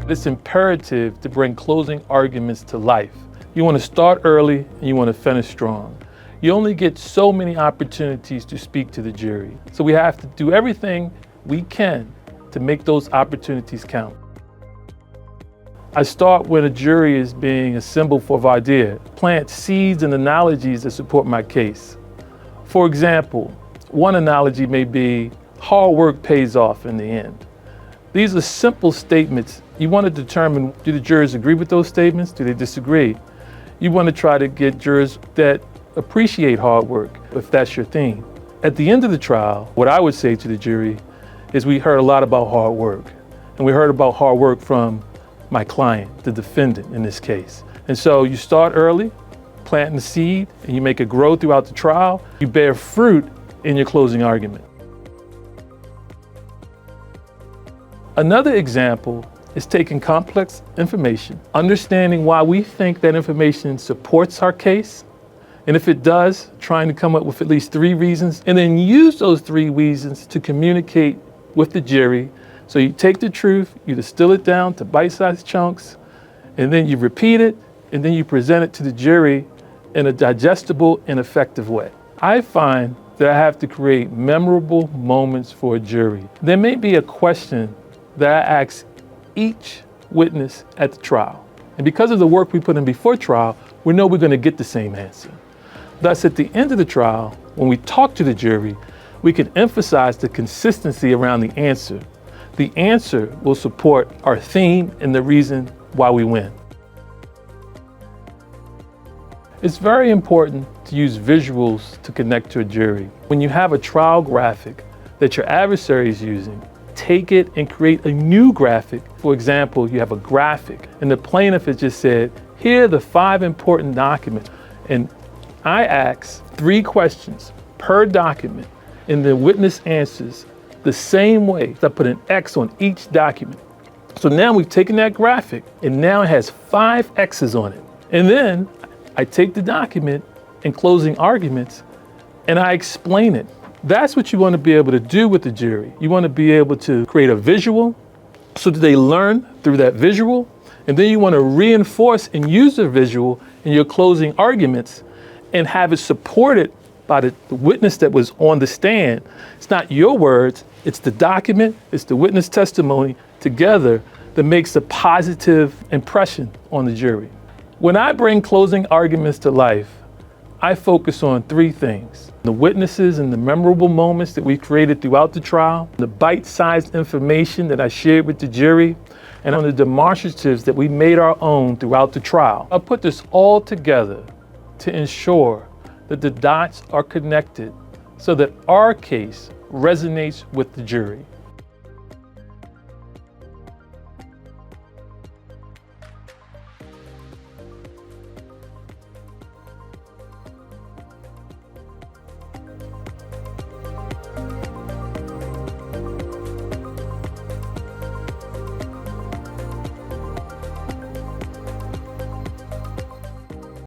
It's imperative to bring closing arguments to life. You want to start early and you want to finish strong. You only get so many opportunities to speak to the jury. So we have to do everything we can to make those opportunities count. I start when a jury is being assembled for an idea, plant seeds and analogies that support my case. For example, one analogy may be hard work pays off in the end. These are simple statements. You want to determine, do the jurors agree with those statements? Do they disagree? You want to try to get jurors that appreciate hard work, if that's your theme. At the end of the trial, what I would say to the jury is we heard a lot about hard work. And we heard about hard work from my client, the defendant in this case. And so you start early, planting the seed, and you make it grow throughout the trial. You bear fruit in your closing argument. Another example is taking complex information, understanding why we think that information supports our case, and if it does, trying to come up with at least 3 reasons, and then use those 3 reasons to communicate with the jury. So you take the truth, you distill it down to bite-sized chunks, and then you repeat it, and then you present it to the jury in a digestible and effective way. I find that I have to create memorable moments for a jury. There may be a question that I ask each witness at the trial. And because of the work we put in before trial, we know we're going to get the same answer. Thus, at the end of the trial, when we talk to the jury, we can emphasize the consistency around the answer. The answer will support our theme and the reason why we win. It's very important to use visuals to connect to a jury. When you have a trial graphic that your adversary is using, take it and create a new graphic. For example, you have a graphic and the plaintiff has just said, here are the 5 important documents. And I ask 3 questions per document and the witness answers the same way. I put an X on each document. So now we've taken that graphic and now it has 5 X's on it. And then I take the document in closing arguments and I explain it. That's what you want to be able to do with the jury. You want to be able to create a visual so that they learn through that visual. And then you want to reinforce and use the visual in your closing arguments and have it supported by the witness that was on the stand. It's not your words, it's the document, it's the witness testimony together that makes a positive impression on the jury. When I bring closing arguments to life, I focus on 3 things: the witnesses and the memorable moments that we created throughout the trial, the bite-sized information that I shared with the jury, and on the demonstratives that we made our own throughout the trial. I put this all together to ensure that the dots are connected so that our case resonates with the jury.